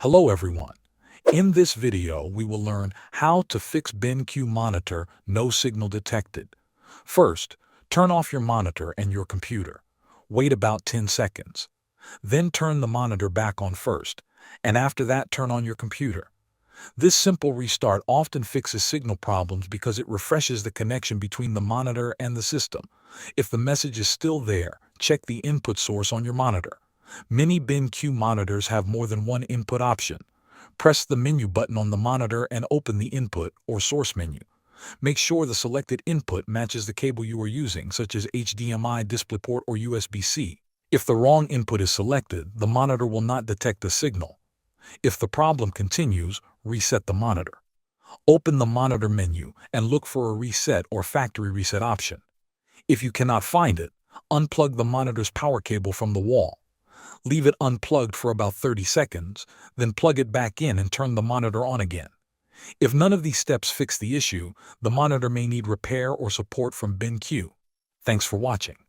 Hello everyone. In this video, we will learn how to fix BenQ monitor no signal detected. First, turn off your monitor and your computer. Wait about 10 seconds. Then turn the monitor back on first, and after that turn on your computer. This simple restart often fixes signal problems because it refreshes the connection between the monitor and the system. If the message is still there, check the input source on your monitor. Many BenQ monitors have more than one input option. Press the menu button on the monitor and open the input or source menu. Make sure the selected input matches the cable you are using, such as HDMI, DisplayPort, or USB-C. If the wrong input is selected, the monitor will not detect the signal. If the problem continues, reset the monitor. Open the monitor menu and look for a reset or factory reset option. If you cannot find it, unplug the monitor's power cable from the wall. Leave it unplugged for about 30 seconds, then plug it back in and turn the monitor on again. If none of these steps fix the issue, the monitor may need repair or support from BenQ. Thanks for watching.